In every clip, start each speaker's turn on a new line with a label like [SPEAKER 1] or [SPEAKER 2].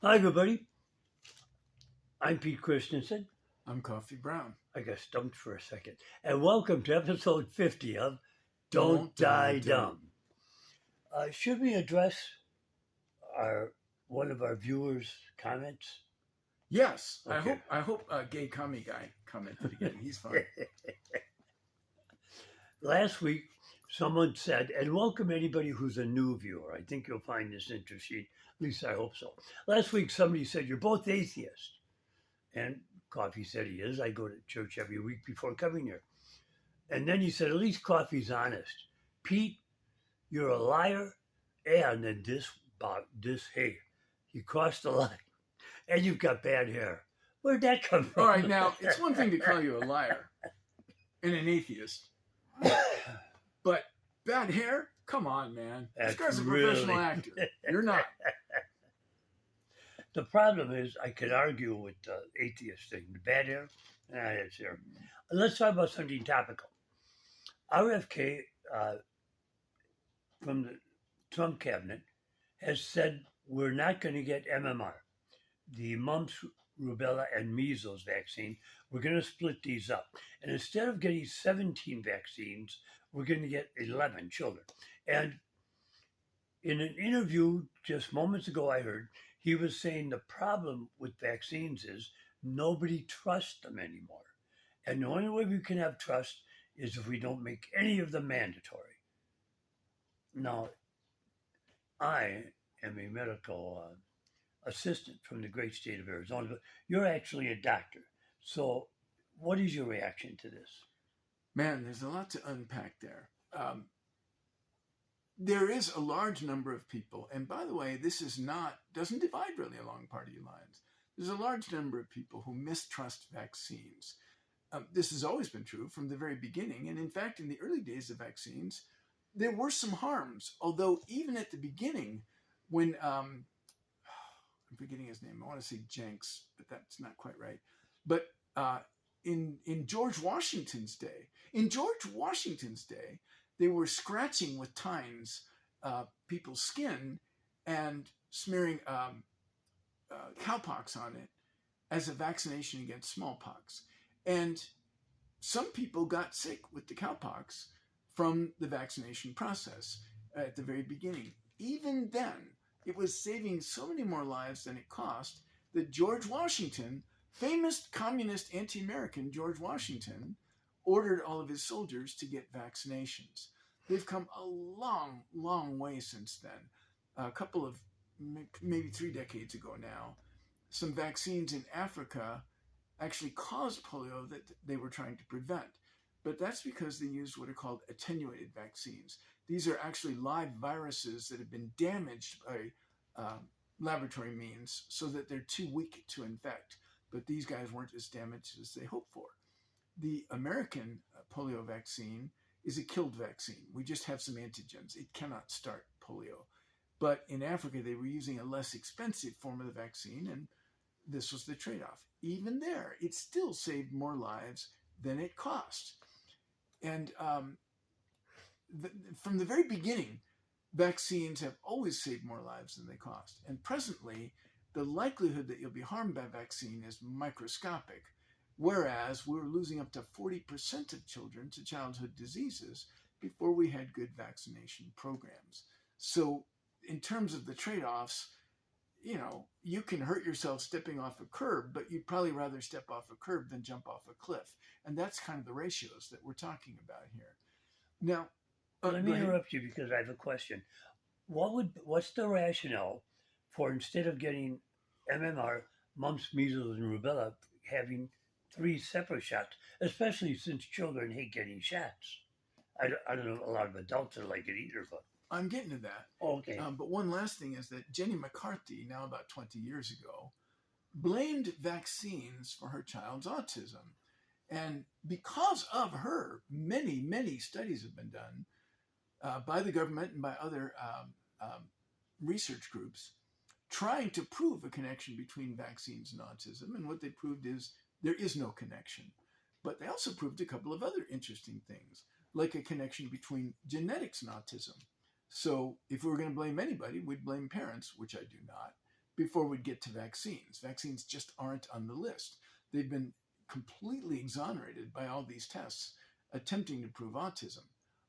[SPEAKER 1] Hi, everybody. I'm Pete Christensen.
[SPEAKER 2] I'm Coffee Brown.
[SPEAKER 1] I got stumped for a second. And welcome to episode 50 of Don't
[SPEAKER 2] Don't Die
[SPEAKER 1] Die
[SPEAKER 2] Dumb.
[SPEAKER 1] Dumb. Should we address our one of our viewers' comments?
[SPEAKER 2] Yes,
[SPEAKER 1] Okay.
[SPEAKER 2] I hope gay commie guy commented again. He's fun.
[SPEAKER 1] Last week, someone said, and welcome anybody who's a new viewer. I think you'll find this interesting. At least I hope so. Last week, somebody said, "You're both atheists." And Coffee said he is. I go to church every week before coming here. And then he said, "At least Coffee's honest. Pete, you're a liar." And then hey, you crossed the line. And you've got bad hair. Where'd that come from?
[SPEAKER 2] All right, now it's one thing to call you a liar and an atheist, but bad hair? Come on, man. This guy's a professional actor. You're not.
[SPEAKER 1] The problem is, I could argue with the atheist thing. The bad hair, it's here. Let's talk about something topical. RFK from the Trump cabinet has said we're not going to get MMR, the mumps, rubella, and measles vaccine. We're going to split these up. And instead of getting 17 vaccines, we're going to get 11 children. And in an interview just moments ago, I heard he was saying the problem with vaccines is nobody trusts them anymore. And the only way we can have trust is if we don't make any of them mandatory. Now, I am a medical assistant from the great state of Arizona, but you're actually a doctor. So, what is your reaction to this?
[SPEAKER 2] Man, there's a lot to unpack there. There is a large number of people, and by the way, this doesn't divide really along party lines. There's a large number of people who mistrust vaccines. This has always been true from the very beginning, and in fact, in the early days of vaccines, there were some harms. Although even at the beginning, when I'm forgetting his name, I want to say Jenks, but that's not quite right. But in George Washington's day, they were scratching with tines people's skin and smearing cowpox on it as a vaccination against smallpox. And some people got sick with the cowpox from the vaccination process at the very beginning. Even then, it was saving so many more lives than it cost that George Washington, famous communist anti-American George Washington, ordered all of his soldiers to get vaccinations. They've come a long, long way since then. A couple of, maybe 3 decades ago now, some vaccines in Africa actually caused polio that they were trying to prevent. But that's because they used what are called attenuated vaccines. These are actually live viruses that have been damaged by laboratory means so that they're too weak to infect. But these guys weren't as damaged as they hoped for. The American polio vaccine is a killed vaccine. We just have some antigens. It cannot start polio. But in Africa, they were using a less expensive form of the vaccine, and this was the trade-off. Even there, it still saved more lives than it cost. And from the very beginning, vaccines have always saved more lives than they cost. And presently, the likelihood that you'll be harmed by vaccine is microscopic, whereas we were losing up to 40% of children to childhood diseases before we had good vaccination programs. So in terms of the trade-offs, you can hurt yourself stepping off a curb, but you'd probably rather step off a curb than jump off a cliff. And that's kind of the ratios that we're talking about here. Now,
[SPEAKER 1] let me interrupt you because I have a question. What's the rationale for, instead of getting MMR, mumps, measles, and rubella, having 3 separate shots, especially since children hate getting shots? I don't know, a lot of adults are like it either, but
[SPEAKER 2] I'm getting to that.
[SPEAKER 1] Okay.
[SPEAKER 2] But one last thing is that Jenny McCarthy, now about 20 years ago, blamed vaccines for her child's autism. And because of her, many, many studies have been done by the government and by other research groups trying to prove a connection between vaccines and autism. And what they proved is there is no connection. But they also proved a couple of other interesting things, like a connection between genetics and autism. So if we were going to blame anybody, we'd blame parents, which I do not, before we get to vaccines. Vaccines just aren't on the list. They've been completely exonerated by all these tests attempting to prove autism.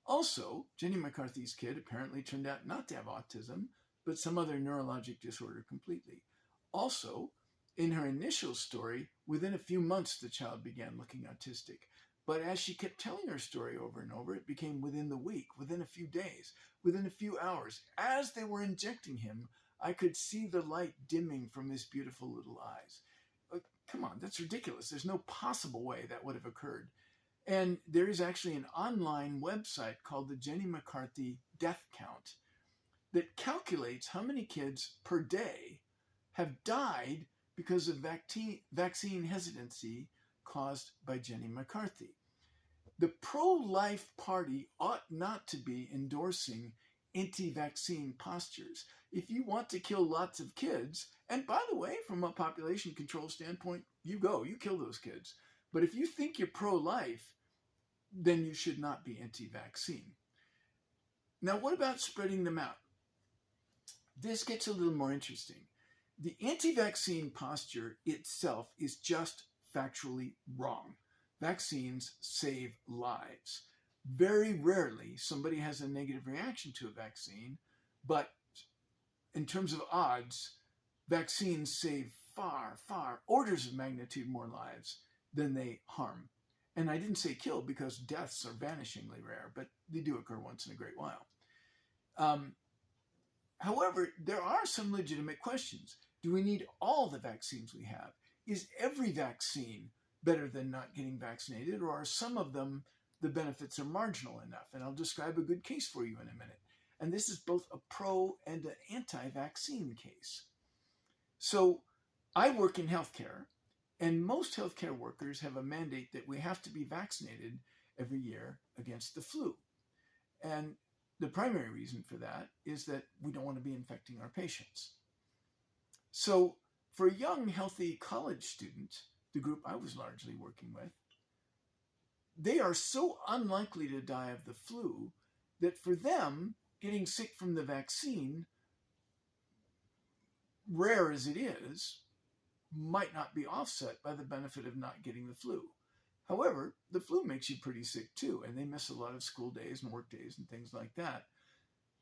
[SPEAKER 2] Also, Jenny McCarthy's kid apparently turned out not to have autism, but some other neurologic disorder completely. Also, in her initial story, within a few months, the child began looking autistic. But as she kept telling her story over and over, it became within the week, within a few days, within a few hours. As they were injecting him, I could see the light dimming from his beautiful little eyes. Come on, that's ridiculous. There's no possible way that would have occurred. And there is actually an online website called the Jenny McCarthy Death Count that calculates how many kids per day have died because of vaccine hesitancy caused by Jenny McCarthy. The pro-life party ought not to be endorsing anti-vaccine postures. If you want to kill lots of kids, and by the way, from a population control standpoint, you kill those kids. But if you think you're pro-life, then you should not be anti-vaccine. Now, what about spreading them out? This gets a little more interesting. The anti-vaccine posture itself is just factually wrong. Vaccines save lives. Very rarely somebody has a negative reaction to a vaccine, but in terms of odds, vaccines save far, orders of magnitude more lives than they harm. And I didn't say kill because deaths are vanishingly rare, but they do occur once in a great while. However, there are some legitimate questions. Do we need all the vaccines we have? Is every vaccine better than not getting vaccinated, or are some of them, the benefits are marginal enough? And I'll describe a good case for you in a minute. And this is both a pro and an anti-vaccine case. So I work in healthcare, and most healthcare workers have a mandate that we have to be vaccinated every year against the flu. And the primary reason for that is that we don't want to be infecting our patients. So for a young, healthy college student, the group I was largely working with, they are so unlikely to die of the flu that for them, getting sick from the vaccine, rare as it is, might not be offset by the benefit of not getting the flu. However, the flu makes you pretty sick too, and they miss a lot of school days and work days and things like that.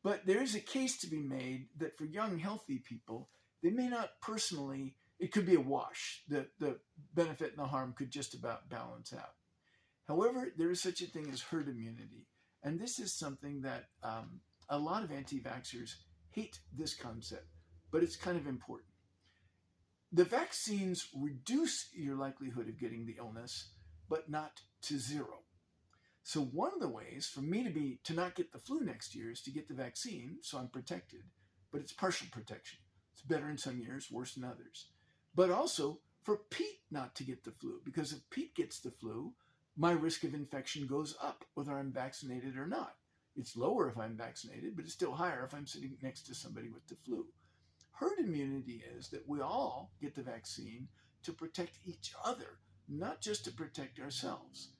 [SPEAKER 2] But there is a case to be made that for young, healthy people, they may not personally, it could be a wash. The benefit and the harm could just about balance out. However, there is such a thing as herd immunity. And this is something that a lot of anti-vaxxers hate this concept, but it's kind of important. The vaccines reduce your likelihood of getting the illness, but not to zero. So one of the ways for me to not get the flu next year is to get the vaccine, so I'm protected, but it's partial protection. It's better in some years, worse in others. But also for Pete not to get the flu, because if Pete gets the flu, my risk of infection goes up, whether I'm vaccinated or not. It's lower if I'm vaccinated, but it's still higher if I'm sitting next to somebody with the flu. Herd immunity is that we all get the vaccine to protect each other, not just to protect ourselves.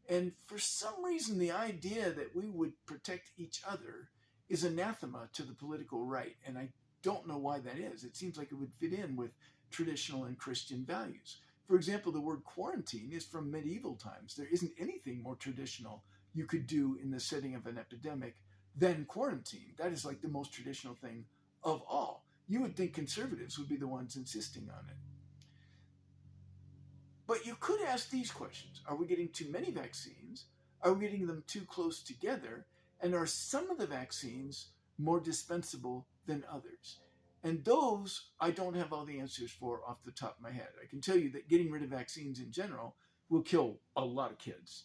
[SPEAKER 2] And for some reason, the idea that we would protect each other is anathema to the political right. And I don't know why that is. It seems like it would fit in with traditional and Christian values. For example, the word quarantine is from medieval times. There isn't anything more traditional you could do in the setting of an epidemic than quarantine. That is like the most traditional thing of all. You would think conservatives would be the ones insisting on it. But you could ask these questions. Are we getting too many vaccines? Are we getting them too close together? And are some of the vaccines more dispensable than others? And those I don't have all the answers for off the top of my head. I can tell you that getting rid of vaccines in general will kill a lot of kids.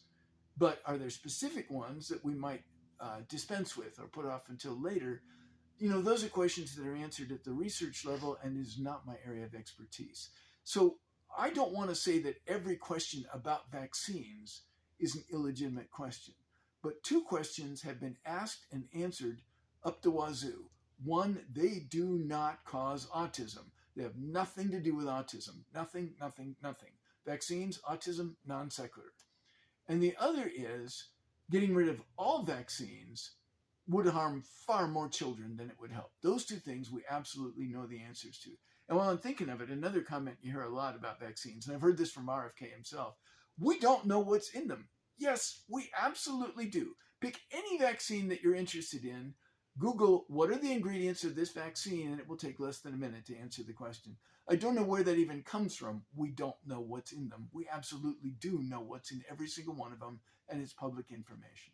[SPEAKER 2] But are there specific ones that we might dispense with or put off until later? You know, those are questions that are answered at the research level and is not my area of expertise. So I don't want to say that every question about vaccines is an illegitimate question, but two questions have been asked and answered up the wazoo. One, they do not cause autism. They have nothing to do with autism. Nothing. Vaccines, autism, non sequitur. And the other is getting rid of all vaccines would harm far more children than it would help. Those two things we absolutely know the answers to. And while I'm thinking of it, another comment you hear a lot about vaccines, and I've heard this from RFK himself, we don't know what's in them. Yes, we absolutely do. Pick any vaccine that you're interested in, Google what are the ingredients of this vaccine, and it will take less than a minute to answer the question. I don't know where that even comes from. We don't know what's in them. We absolutely do know what's in every single one of them, and it's public information.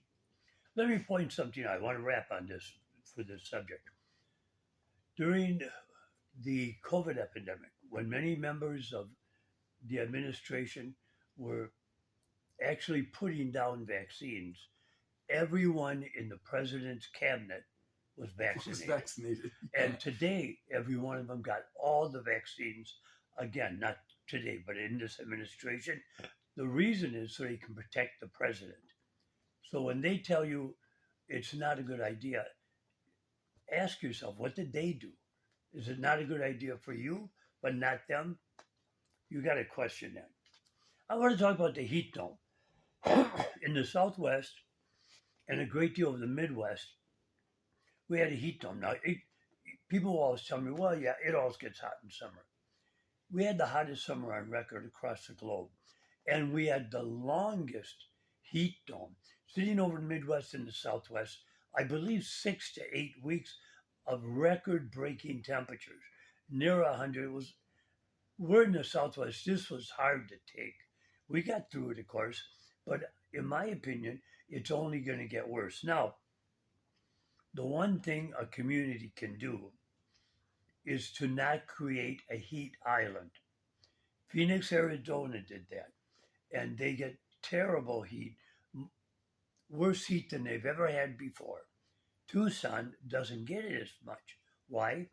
[SPEAKER 1] Let me point something out. I want to wrap on this for this subject. During the COVID epidemic, when many members of the administration were actually putting down vaccines, everyone in the president's cabinet was vaccinated. And today, every one of them got all the vaccines. Again, not today, but in this administration. The reason is so they can protect the president. So when they tell you it's not a good idea, ask yourself, what did they do? Is it not a good idea for you, but not them? You got to question that. I want to talk about the heat dome. In the Southwest and a great deal of the Midwest, we had a heat dome. Now, people always tell me, well, yeah, it always gets hot in summer. We had the hottest summer on record across the globe. And we had the longest heat dome, sitting over the Midwest and the Southwest, I believe 6 to 8 weeks of record-breaking temperatures, near 100. We're in the Southwest. This was hard to take. We got through it, of course, but in my opinion, it's only going to get worse. Now, the one thing a community can do is to not create a heat island. Phoenix, Arizona did that, and they get terrible heat, worse heat than they've ever had before. Tucson doesn't get it as much. Why?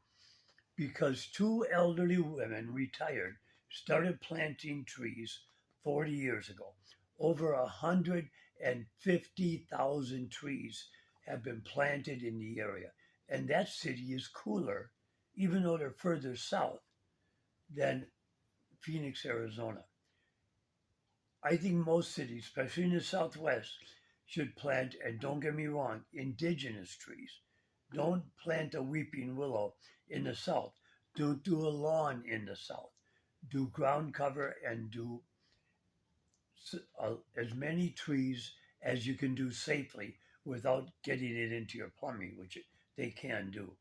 [SPEAKER 1] Because 2 elderly women, retired, started planting trees 40 years ago. Over 150,000 trees have been planted in the area. And that city is cooler, even though they're further south than Phoenix, Arizona. I think most cities, especially in the Southwest, should plant, and don't get me wrong, indigenous trees. Don't plant a weeping willow in the South. Don't do a lawn in the South. Do ground cover and do as many trees as you can do safely without getting it into your plumbing, which they can do.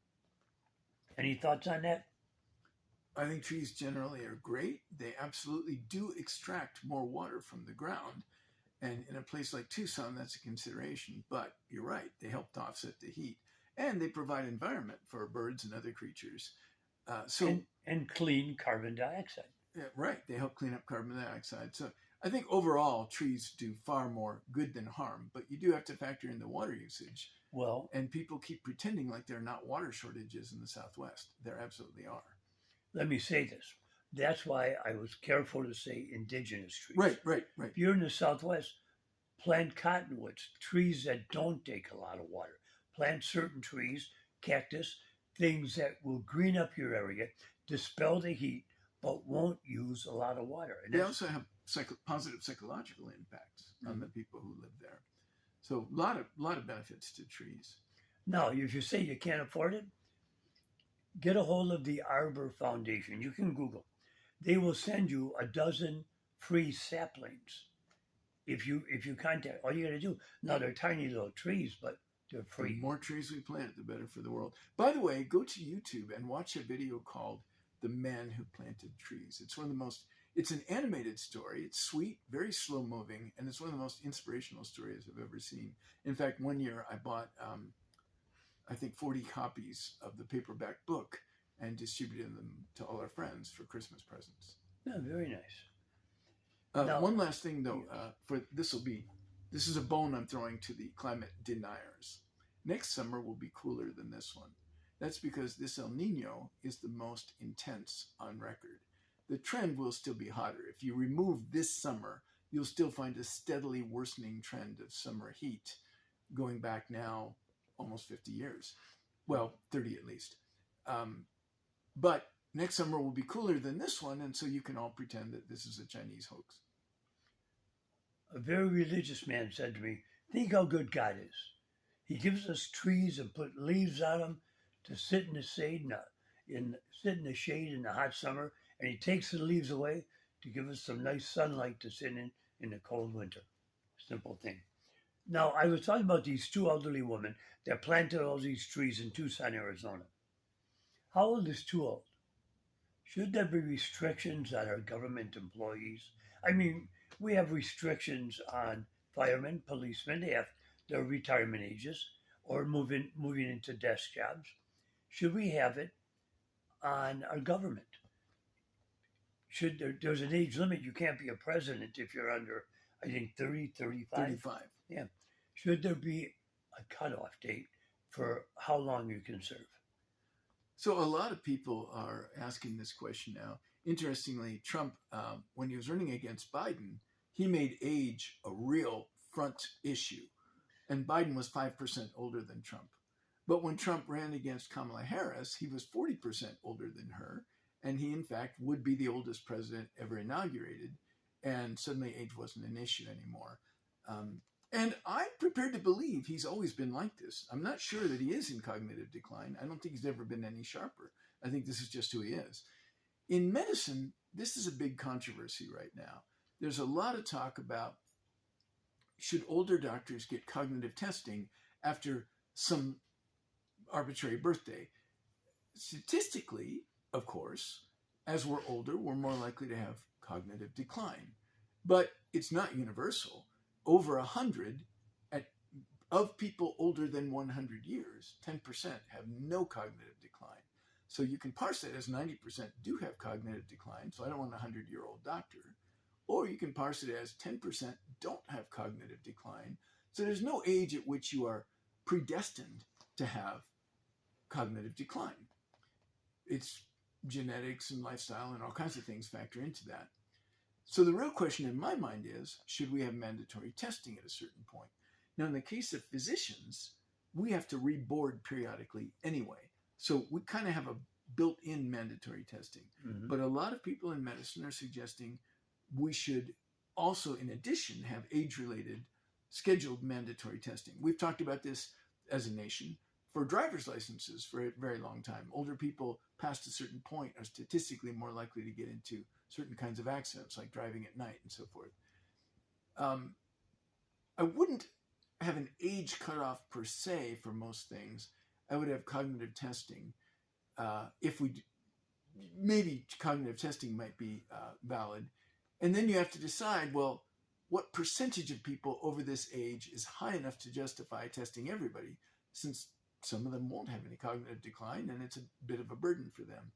[SPEAKER 1] Any thoughts on that?
[SPEAKER 2] I think trees generally are great. They absolutely do extract more water from the ground. And in a place like Tucson, that's a consideration. But you're right, they help to offset the heat. And they provide environment for birds and other creatures.
[SPEAKER 1] And clean carbon dioxide.
[SPEAKER 2] Yeah, right, they help clean up carbon dioxide. So I think overall, trees do far more good than harm. But you do have to factor in the water usage.
[SPEAKER 1] Well,
[SPEAKER 2] and people keep pretending like there are not water shortages in the Southwest. There absolutely are.
[SPEAKER 1] Let me say this. That's why I was careful to say indigenous trees.
[SPEAKER 2] Right.
[SPEAKER 1] If you're in the Southwest, plant cottonwoods, trees that don't take a lot of water. Plant certain trees, cactus, things that will green up your area, dispel the heat, but won't use a lot of water.
[SPEAKER 2] And they also have positive psychological impacts on the people who live there. So a lot of benefits to trees.
[SPEAKER 1] Now, if you say you can't afford it, get a hold of the Arbor Foundation. You can Google. They will send you a dozen free saplings if you contact. All you got to do. Now they're tiny little trees, but they're free.
[SPEAKER 2] The more trees we plant, the better for the world. By the way, go to YouTube and watch a video called "The Man Who Planted Trees." It's one of the most. It's an animated story. It's sweet, very slow moving, and it's one of the most inspirational stories I've ever seen. In fact, one year I bought, I think, 40 copies of the paperback book and distributed them to all our friends for Christmas presents.
[SPEAKER 1] Yeah, very nice.
[SPEAKER 2] Now, one last thing, though, this is a bone I'm throwing to the climate deniers. Next summer will be cooler than this one. That's because this El Nino is the most intense on record. The trend will still be hotter. If you remove this summer, you'll still find a steadily worsening trend of summer heat going back now almost 50 years. Well, 30 at least. But next summer will be cooler than this one, and so you can all pretend that this is a Chinese hoax.
[SPEAKER 1] A very religious man said to me, think how good God is. He gives us trees and put leaves on them to sit in the shade. sit in the shade in the hot summer, and he takes the leaves away to give us some nice sunlight to sit in the cold winter. Simple thing. Now, I was talking about these two elderly women that planted all these trees in Tucson, Arizona. How old is too old? Should there be restrictions on our government employees? I mean, we have restrictions on firemen, policemen. They have their retirement ages or moving into desk jobs. Should we have it on our government? There's an age limit? You can't be a president if you're under, I think, 30, 35.
[SPEAKER 2] 35.
[SPEAKER 1] Yeah. Should there be a cutoff date for how long you can serve?
[SPEAKER 2] So a lot of people are asking this question now. Interestingly, Trump, when he was running against Biden, he made age a real front issue. And Biden was 5% older than Trump. But when Trump ran against Kamala Harris, he was 40% older than her. And he, in fact, would be the oldest president ever inaugurated. And suddenly age wasn't an issue anymore. And I'm prepared to believe he's always been like this. I'm not sure that he is in cognitive decline. I don't think he's ever been any sharper. I think this is just who he is. In medicine, this is a big controversy right now. There's a lot of talk about should older doctors get cognitive testing after some arbitrary birthday. Statistically, of course, as we're older, we're more likely to have cognitive decline. But it's not universal. Over 100 of people older than 100 years, 10% have no cognitive decline. So you can parse that as 90% do have cognitive decline. So I don't want a 100-year-old doctor. Or you can parse it as 10% don't have cognitive decline. So there's no age at which you are predestined to have cognitive decline. It's genetics and lifestyle and all kinds of things factor into that. So the real question in my mind is, should we have mandatory testing at a certain point? Now, in the case of physicians, we have to reboard periodically anyway. So we kind of have a built-in mandatory testing.
[SPEAKER 1] Mm-hmm.
[SPEAKER 2] But a lot of people in medicine are suggesting we should also, in addition, have age-related scheduled mandatory testing. We've talked about this as a nation for driver's licenses for a very long time. Older people past a certain point are statistically more likely to get into certain kinds of accidents, like driving at night and so forth. I wouldn't have an age cutoff per se for most things. I would have cognitive testing. Maybe cognitive testing might be valid. And then you have to decide, well, what percentage of people over this age is high enough to justify testing everybody, since some of them won't have any cognitive decline and it's a bit of a burden for them.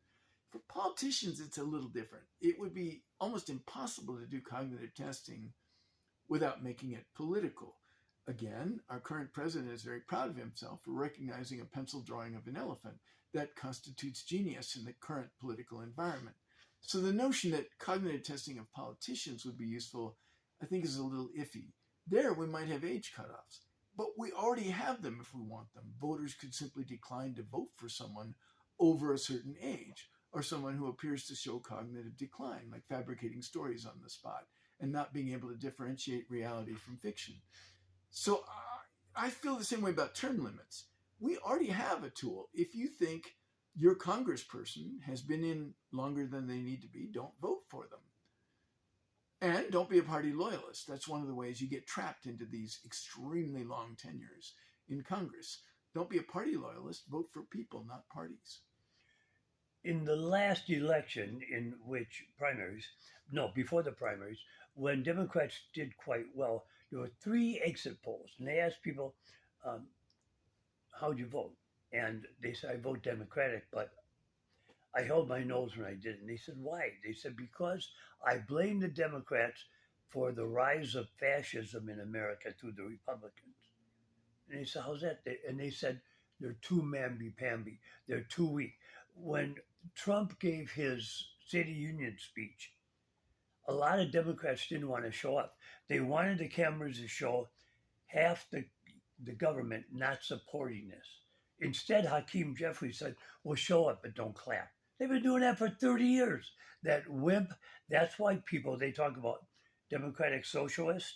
[SPEAKER 2] For politicians, it's a little different. It would be almost impossible to do cognitive testing without making it political. Again, our current president is very proud of himself for recognizing a pencil drawing of an elephant. That constitutes genius in the current political environment. So the notion that cognitive testing of politicians would be useful, I think, is a little iffy. There, we might have age cutoffs, but we already have them if we want them. Voters could simply decline to vote for someone over a certain age, or someone who appears to show cognitive decline, like fabricating stories on the spot and not being able to differentiate reality from fiction. So I feel the same way about term limits. We already have a tool. If you think your congressperson has been in longer than they need to be, don't vote for them. And don't be a party loyalist. That's one of the ways you get trapped into these extremely long tenures in Congress. Don't be a party loyalist. Vote for people, not parties.
[SPEAKER 1] In the last election, before the primaries, when Democrats did quite well, there were 3 exit polls, and they asked people, how'd you vote? And they said, I vote Democratic, but I held my nose when I did it. And they said, why? They said, because I blame the Democrats for the rise of fascism in America through the Republicans. And they said, how's that? And they said, they're too mamby-pamby. They're too weak. When Trump gave his State of the Union speech, a lot of Democrats didn't want to show up. They wanted the cameras to show half the government not supporting this. Instead, Hakeem Jeffries said, well, show up, but don't clap. They've been doing that for 30 years. That wimp, that's why they talk about democratic socialist.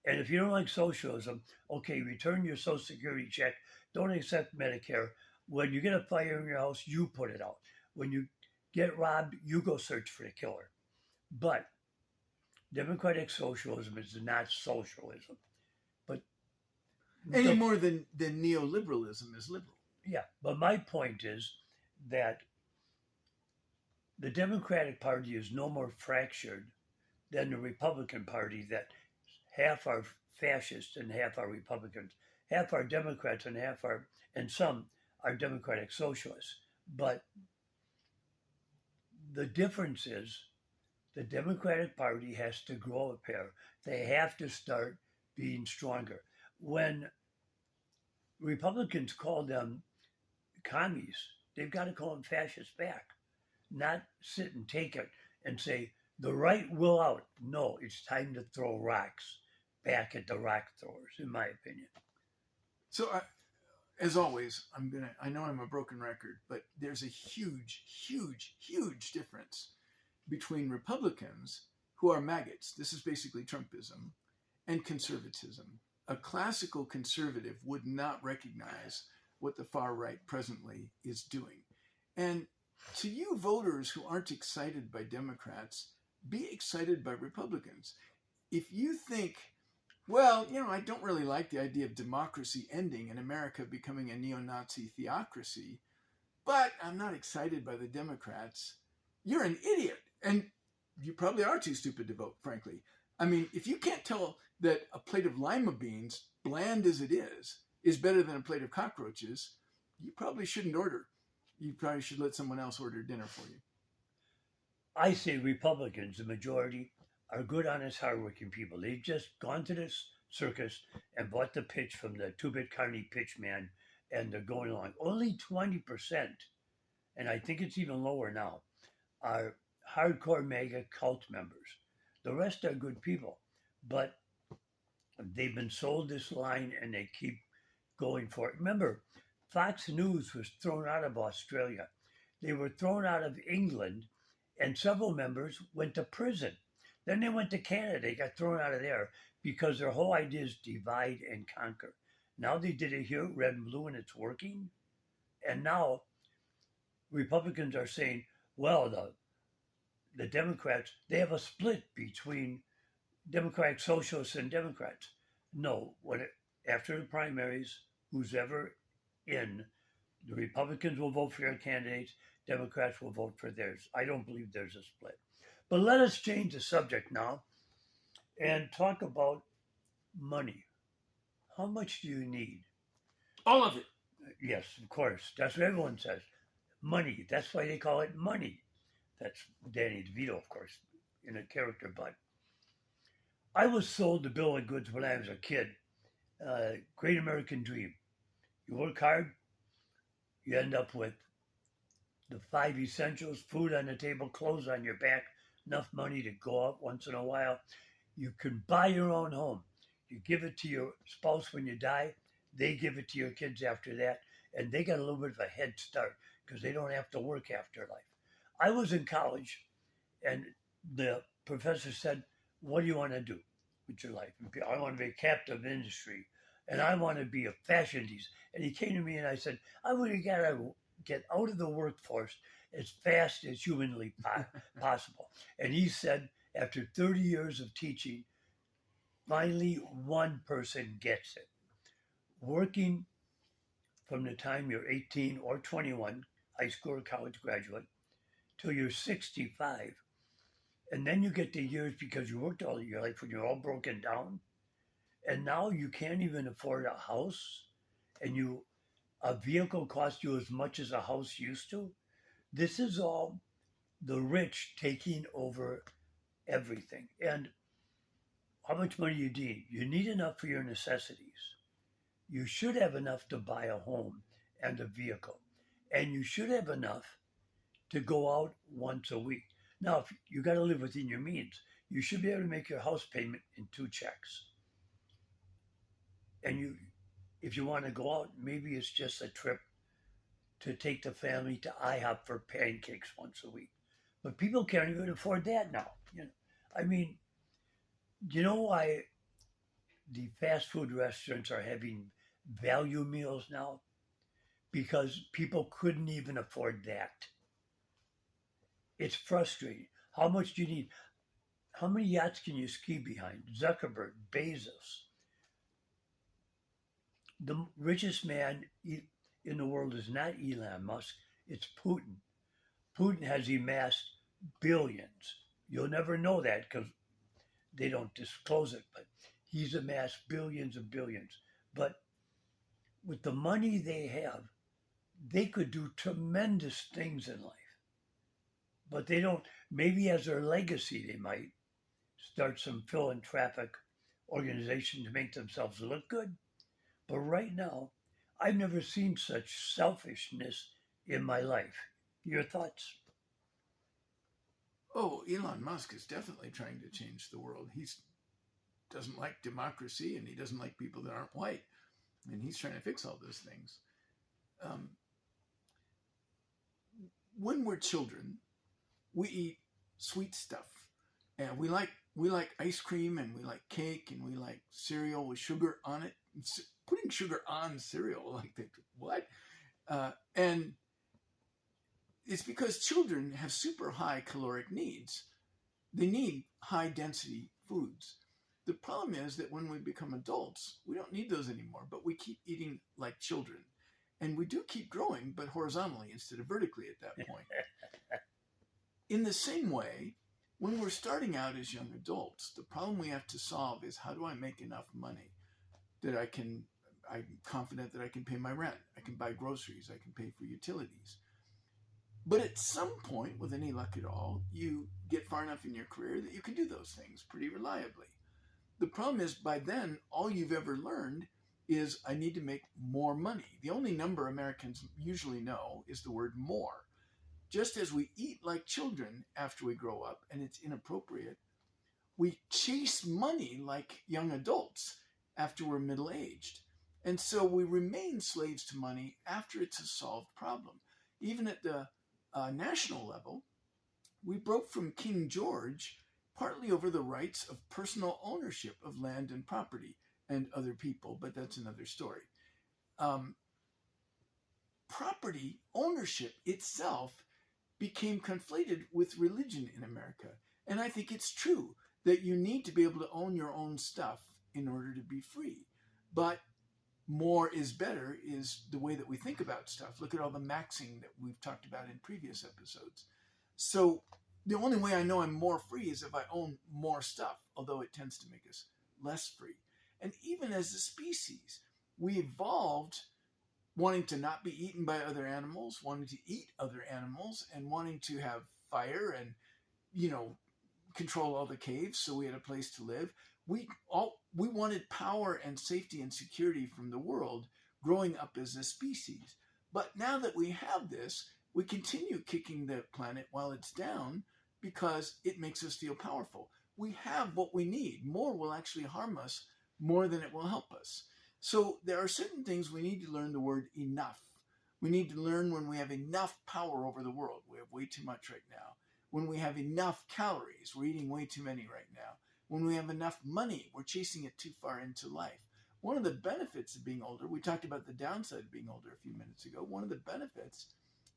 [SPEAKER 1] And if you don't like socialism, okay, return your Social Security check. Don't accept Medicare. When you get a fire in your house, you put it out. When you get robbed, you go search for the killer. But democratic socialism is not socialism. But
[SPEAKER 2] Any more than neoliberalism is liberal.
[SPEAKER 1] yeah, but my point is that the Democratic Party is no more fractured than the Republican Party, that half are fascists and half are Republicans, half are Democrats and and some are Democratic Socialists. But the difference is the Democratic Party has to grow a pair. They have to start being stronger. When Republicans call them commies, they've got to call them fascists back, not sit and take it and say, the right will out. No, it's time to throw rocks back at the rock throwers, in my opinion.
[SPEAKER 2] So, as always, I know I'm a broken record, but there's a huge, huge, huge difference between Republicans, who are maggots, this is basically Trumpism, and conservatism. A classical conservative would not recognize what the far right presently is doing. And to you voters who aren't excited by Democrats, be excited by Republicans. If you think, well, I don't really like the idea of democracy ending and America becoming a neo-Nazi theocracy, but I'm not excited by the Democrats, you're an idiot. And you probably are too stupid to vote, frankly. I mean, if you can't tell that a plate of lima beans, bland as it is better than a plate of cockroaches, you probably shouldn't order. You probably should let someone else order dinner for you.
[SPEAKER 1] I say Republicans, the majority, are good, honest, hardworking people. They've just gone to this circus and bought the pitch from the two-bit Carney pitch man, and they're going along. Only 20%, and I think it's even lower now, are hardcore MAGA cult members. The rest are good people, but they've been sold this line and they keep going for it. Remember, Fox News was thrown out of Australia. They were thrown out of England, and several members went to prison. Then they went to Canada. They got thrown out of there because their whole idea is divide and conquer. Now they did it here, red and blue, and it's working. And now Republicans are saying, well, the Democrats, they have a split between Democratic Socialists and Democrats. No, after the primaries, who's ever in, the Republicans will vote for their candidates, Democrats will vote for theirs. I don't believe there's a split. But let us change the subject now and talk about money. How much do you need?
[SPEAKER 2] All of it.
[SPEAKER 1] Yes, of course. That's what everyone says. Money. That's why they call it money. That's Danny DeVito, of course, in a character. But I was sold the bill of goods when I was a kid. Great American dream. You work hard, you end up with the 5 essentials: food on the table, clothes on your back, enough money to go out once in a while. You can buy your own home. You give it to your spouse when you die. They give it to your kids after that. And they got a little bit of a head start because they don't have to work after life. I was in college and the professor said, what do you want to do with your life? I want to be a captain of industry and I want to be a fashion designer. And he came to me and I said, I want to get out of the workforce as fast as humanly possible. And he said, after 30 years of teaching, finally one person gets it. Working from the time you're 18 or 21, high school or college graduate, till you're 65. And then you get the years because you worked all your life when you're all broken down. And now you can't even afford a house. And a vehicle costs you as much as a house used to. This is all the rich taking over everything. And how much money you need? You need enough for your necessities. You should have enough to buy a home and a vehicle. And you should have enough to go out once a week. Now, if you got to live within your means, you should be able to make your house payment in 2 checks. And if you want to go out, maybe it's just a trip to take the family to IHOP for pancakes once a week. But people can't even afford that now. I mean, do you know why the fast food restaurants are having value meals now? Because people couldn't even afford that. It's frustrating. How much do you need? How many yachts can you ski behind? Zuckerberg, Bezos. The richest man in the world is not Elon Musk, it's Putin. Putin has amassed billions. You'll never know that because they don't disclose it, but he's amassed billions and billions. But with the money they have, they could do tremendous things in life. But they don't, maybe as their legacy, they might start some philanthropic organization to make themselves look good. But right now, I've never seen such selfishness in my life. Your thoughts?
[SPEAKER 2] Oh, Elon Musk is definitely trying to change the world. He doesn't like democracy, and he doesn't like people that aren't white. And he's trying to fix all those things. When we're children, we eat sweet stuff, and we like ice cream, and we like cake, and we like cereal with sugar on it. Putting sugar on cereal, like that, what? And it's because children have super high caloric needs. They need high density foods. The problem is that when we become adults, we don't need those anymore, but we keep eating like children. And we do keep growing, but horizontally instead of vertically at that point. In the same way, when we're starting out as young adults, the problem we have to solve is, how do I make enough money that I'm confident that I can pay my rent, I can buy groceries, I can pay for utilities. But at some point, with any luck at all, you get far enough in your career that you can do those things pretty reliably. The problem is, by then, all you've ever learned is, I need to make more money. The only number Americans usually know is the word more. Just as we eat like children after we grow up, and it's inappropriate, we chase money like young adults after we're middle-aged. And so we remain slaves to money after it's a solved problem. Even at the national level, we broke from King George partly over the rights of personal ownership of land and property and other people, but that's another story. Property ownership itself became conflated with religion in America. And I think it's true that you need to be able to own your own stuff in order to be free. But more is better is the way that we think about stuff. Look at all the maxing that we've talked about in previous episodes. So the only way I know I'm more free is if I own more stuff, although it tends to make us less free. And even as a species, we evolved wanting to not be eaten by other animals, wanting to eat other animals, and wanting to have fire and, control all the caves so we had a place to live. We wanted power and safety and security from the world growing up as a species. But now that we have this, we continue kicking the planet while it's down because it makes us feel powerful. We have what we need. More will actually harm us more than it will help us. So there are certain things we need to learn the word enough. We need to learn when we have enough power over the world. We have way too much right now. When we have enough calories, we're eating way too many right now. When we have enough money, we're chasing it too far into life. One of the benefits of being older, we talked about the downside of being older a few minutes ago. One of the benefits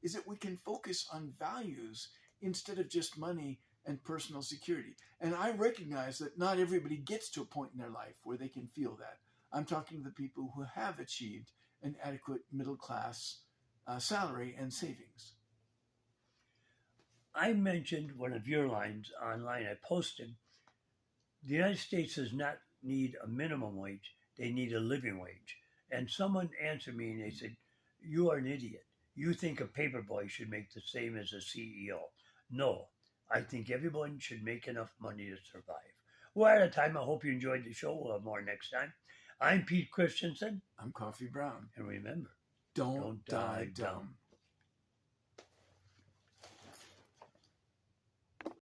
[SPEAKER 2] is that we can focus on values instead of just money and personal security. And I recognize that not everybody gets to a point in their life where they can feel that. I'm talking to the people who have achieved an adequate middle class salary and savings.
[SPEAKER 1] I mentioned one of your lines online. I posted, the United States does not need a minimum wage, they need a living wage. And someone answered me and they said, you are an idiot. You think a paperboy should make the same as a CEO. No, I think everyone should make enough money to survive. We're out of time. I hope you enjoyed the show. We'll have more next time. I'm Pete Christensen.
[SPEAKER 2] I'm Coffee Brown.
[SPEAKER 1] And remember,
[SPEAKER 2] don't die dumb.